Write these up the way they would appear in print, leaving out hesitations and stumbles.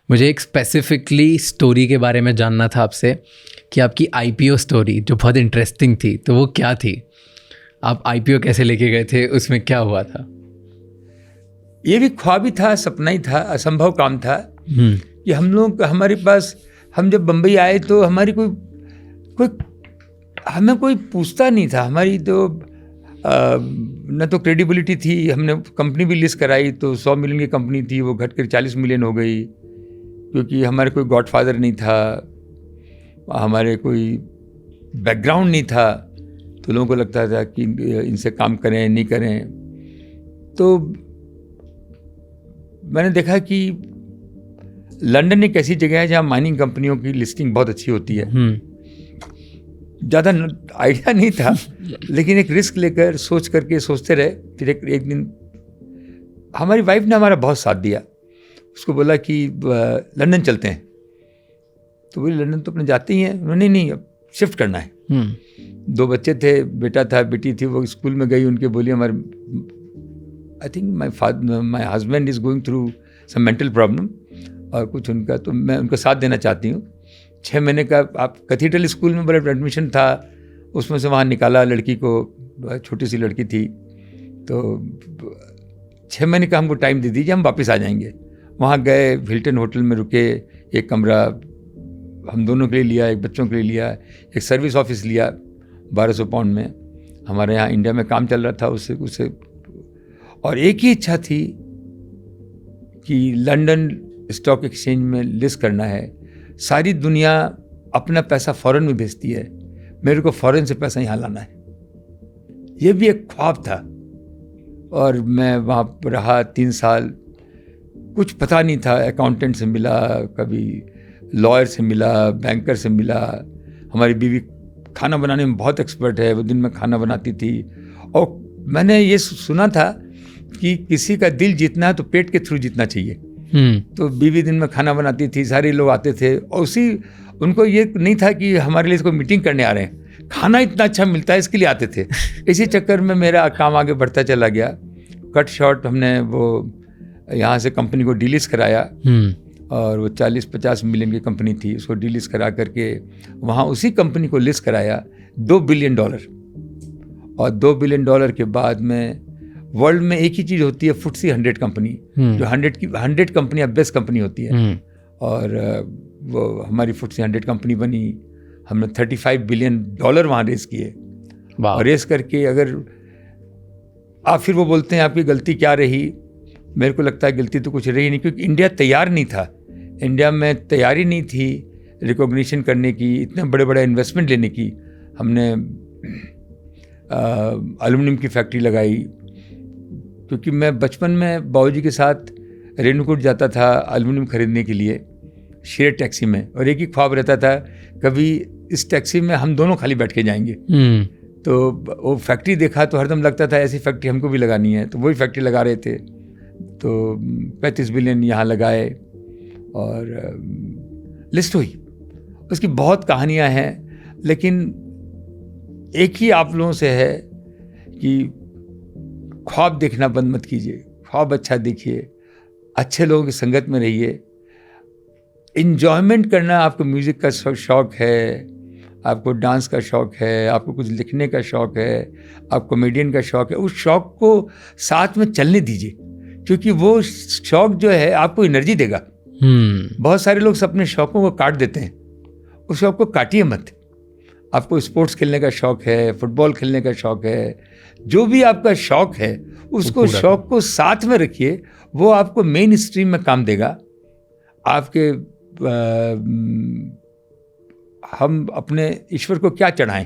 मुझे एक specifically story के बारे में जानना था आपसे कि आपकी आईपीओ स्टोरी जो बहुत इंटरेस्टिंग थी, तो वो क्या थी? आप आईपीओ कैसे लेके गए थे, उसमें क्या हुआ था? ये भी ख्वाब ही था, सपना ही था, असंभव काम था कि हम लोग, हमारे पास, हम जब बम्बई आए तो हमारी कोई हमें कोई पूछता नहीं था। हमारी तो न तो क्रेडिबिलिटी थी। हमने कंपनी भी लिस्ट कराई तो 100 मिलियन की कंपनी थी, वो घट कर 40 मिलियन हो गई, क्योंकि हमारे कोई गॉडफादर नहीं था, हमारे कोई बैकग्राउंड नहीं था। तो लोगों को लगता था कि इनसे काम करें नहीं करें। तो मैंने देखा कि लंदन एक ऐसी जगह है जहाँ माइनिंग कंपनियों की लिस्टिंग बहुत अच्छी होती है। ज़्यादा आइडिया नहीं था, लेकिन एक रिस्क लेकर सोचते रहे। फिर एक दिन हमारी वाइफ ने हमारा बहुत साथ दिया। उसको बोला कि लंदन चलते हैं, तो बोली लंदन तो अपने जाते ही हैं। उन्होंने नहीं, अब शिफ्ट करना है। 2 बच्चे थे, बेटा था बेटी थी। वो स्कूल में गई, उनके बोली हमारे, I think my husband is going through some mental problem और कुछ उनका, तो मैं उनका साथ देना चाहती हूँ। 6 महीने का आप कैथीड्रल स्कूल में बड़ा एडमिशन था, उसमें से वहाँ निकाला लड़की को, छोटी सी लड़की थी। तो 6 महीने का हमको टाइम दे दीजिए, हम वापस आ जाएंगे। वहाँ गए, हिल्टन होटल में रुके, एक कमरा हम दोनों के लिए लिया, एक बच्चों के लिए लिया, एक सर्विस ऑफिस लिया 1200 पाउंड में। हमारे यहाँ इंडिया में काम चल रहा था उससे और एक ही इच्छा थी कि लंदन स्टॉक एक्सचेंज में लिस्ट करना है। सारी दुनिया अपना पैसा फॉरेन में भेजती है, मेरे को फॉरेन से पैसा यहाँ लाना है। ये भी एक ख्वाब था। और मैं वहाँ रहा 3 साल, कुछ पता नहीं था। अकाउंटेंट से मिला, कभी लॉयर से मिला, बैंकर से मिला। हमारी बीवी खाना बनाने में बहुत एक्सपर्ट है, वो दिन में खाना बनाती थी। और मैंने ये सुना था कि किसी का दिल जीतना है तो पेट के थ्रू जीतना चाहिए। तो बीवी दिन में खाना बनाती थी, सारे लोग आते थे और उनको ये नहीं था कि हमारे लिए कोई मीटिंग करने आ रहे हैं, खाना इतना अच्छा मिलता है इसके लिए आते थे। इसी चक्कर में मेरा काम आगे बढ़ता चला गया। कट शॉर्ट, हमने वो यहाँ से कंपनी को डीलिस्ट कराया और वो 40-50 मिलियन की कंपनी थी, उसको डीलिस्ट करा करके वहाँ उसी कंपनी को लिस्ट कराया $2 बिलियन। और $2 बिलियन के बाद में वर्ल्ड में एक ही चीज़ होती है, FTSE 100 कंपनी, जो 100 कंपनियाँ बेस्ट कंपनी होती है। और वो हमारी FTSE 100 कंपनी बनी। हमने $35 बिलियन वहाँ रेस किए। और रेस करके अगर आप फिर वो बोलते हैं आपकी गलती क्या रही, मेरे को लगता है गलती तो कुछ रही नहीं, क्योंकि इंडिया तैयार नहीं था। इंडिया में तैयारी नहीं थी रिकॉग्निशन करने की, इतने बड़े बड़े इन्वेस्टमेंट लेने की। हमने एल्युमिनियम की फैक्ट्री लगाई, क्योंकि मैं बचपन में बाबूजी के साथ रेणुकूट जाता था एल्युमिनियम खरीदने के लिए शेयर टैक्सी में, और एक ही ख्वाब रहता था कभी इस टैक्सी में हम दोनों खाली बैठ के जाएंगे। तो वो फैक्ट्री देखा तो हरदम लगता था ऐसी फैक्ट्री हमको भी लगानी है, तो वही फैक्ट्री लगा रहे थे। तो 35 बिलियन यहाँ लगाए और लिस्ट हुई। उसकी बहुत कहानियाँ हैं, लेकिन एक ही आप लोगों से है कि ख्वाब देखना बंद मत कीजिए, ख्वाब अच्छा देखिए, अच्छे लोगों की संगत में रहिए, इन्जॉयमेंट करना। आपको म्यूज़िक का शौक़ है, आपको डांस का शौक़ है, आपको कुछ लिखने का शौक़ है, आपको कॉमेडियन का शौक़ है, उस शौक़ को साथ में चलने दीजिए, क्योंकि वो शौक़ जो है आपको एनर्जी देगा। बहुत सारे लोग अपने शौक़ों को काट देते हैं, उस शौक़ को काटिए मत। आपको स्पोर्ट्स खेलने का शौक़ है, फुटबॉल खेलने का शौक़ है, जो भी आपका शौक़ है उसको शौक़ को साथ में रखिए, वो आपको मेन स्ट्रीम में काम देगा। आपके हम अपने ईश्वर को क्या चढ़ाएं?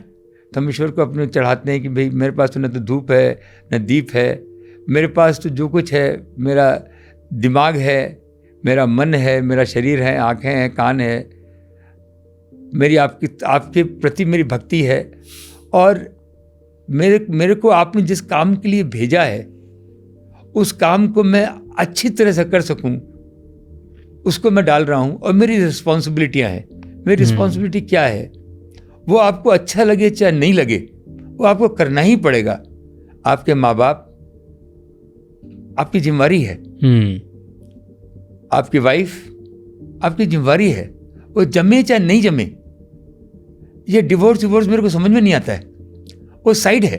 तो हम ईश्वर को अपने चढ़ाते हैं कि भाई मेरे पास तो न तो धूप है न दीप है, मेरे पास तो जो कुछ है, मेरा दिमाग है, मेरा मन है, मेरा शरीर है, आँखें हैं, कान है, मेरी आपके प्रति मेरी भक्ति है। और मेरे को आपने जिस काम के लिए भेजा है उस काम को मैं अच्छी तरह से कर सकूं, उसको मैं डाल रहा हूं। और मेरी रिस्पॉन्सिबिलिटियां हैं। मेरी रिस्पॉन्सिबिलिटी क्या है? वो आपको अच्छा लगे चाहे नहीं लगे, वो आपको करना ही पड़ेगा। आपके माँ बाप आपकी जिम्मेदारी है, आपकी वाइफ आपकी जिम्मेवारी है, वो जमे चाहे नहीं जमे। ये डिवोर्स मेरे को समझ में नहीं आता है, वो साइड है।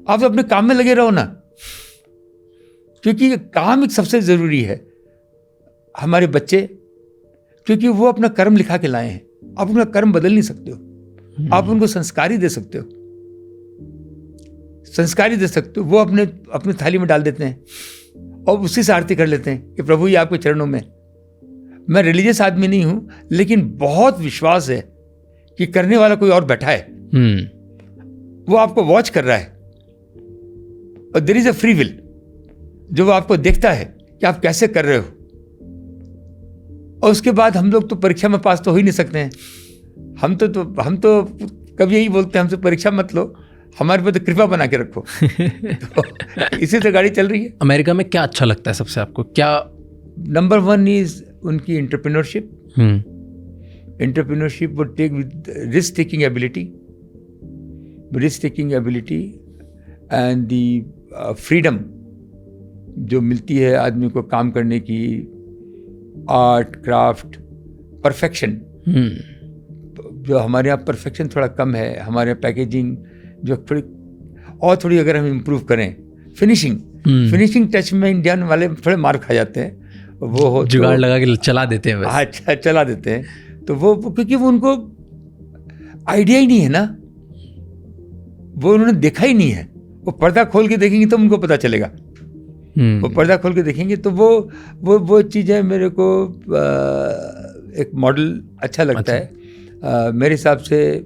आप तो अपने काम में लगे रहो ना, क्योंकि काम एक सबसे ज़रूरी है। हमारे बच्चे, क्योंकि वो अपना कर्म लिखा के लाए हैं, आप अपना कर्म बदल नहीं सकते हो। आप उनको संस्कार ही दे सकते हो, वो अपने थाली में डाल देते हैं और उसी से आरती कर लेते हैं कि प्रभु ये आपके चरणों में। मैं रिलीजियस आदमी नहीं हूं, लेकिन बहुत विश्वास है कि करने वाला कोई और बैठा है, वो आपको वॉच कर रहा है, और there is a free will, जो वो आपको देखता है कि आप कैसे कर रहे हो। और उसके बाद हम लोग तो परीक्षा में पास तो हो ही नहीं सकते हैं। हम तो कभी यही बोलते हैं, हमसे परीक्षा मत लो, हमारे पे तो कृपा बना के रखो। तो इसी से गाड़ी चल रही है। अमेरिका में क्या अच्छा लगता है सबसे आपको? क्या नंबर 1 इज उनकी entrepreneurship. Entrepreneurship would take with risk taking ability and the freedom जो मिलती है आदमी को काम करने की, आर्ट क्राफ्ट, परफेक्शन। जो हमारे यहाँ परफेक्शन थोड़ा कम है, हमारे पैकेजिंग जो थोड़ी अगर हम इम्प्रूव करें, फिनिशिंग टच में इंडियन वाले थोड़े मार खा जाते हैं। वो हो जुगाड़ लगा के चला देते हैं, अच्छा चला देते हैं। तो वो क्योंकि वो उनको आइडिया ही नहीं है ना, वो उन्होंने देखा ही नहीं है। वो पर्दा खोल के देखेंगे तो उनको पता चलेगा। वो पर्दा खोल के देखेंगे तो वो चीज़ें मेरे को एक मॉडल अच्छा लगता है। मेरे हिसाब से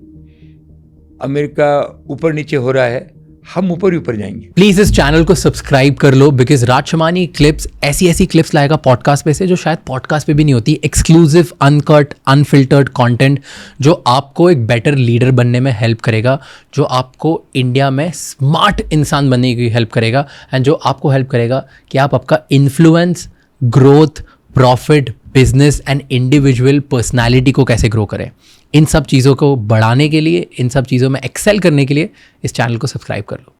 अमेरिका ऊपर नीचे हो रहा है, हम ऊपर ही ऊपर जाएंगे। प्लीज इस चैनल को सब्सक्राइब कर लो, बिकॉज राजशमानी क्लिप्स ऐसी क्लिप्स लाएगा पॉडकास्ट पे से जो शायद पॉडकास्ट पे भी नहीं होती। एक्सक्लूसिव, अनकट, अनफिल्टर्ड कंटेंट जो आपको एक बेटर लीडर बनने में हेल्प करेगा, जो आपको इंडिया में स्मार्ट इंसान बनने की हेल्प करेगा, एंड जो आपको हेल्प करेगा कि आप आपका influence, growth, profit, business and individual personality को कैसे ग्रो करें। इन सब चीज़ों को बढ़ाने के लिए, इन सब चीज़ों में एक्सेल करने के लिए इस चैनल को सब्सक्राइब कर लो।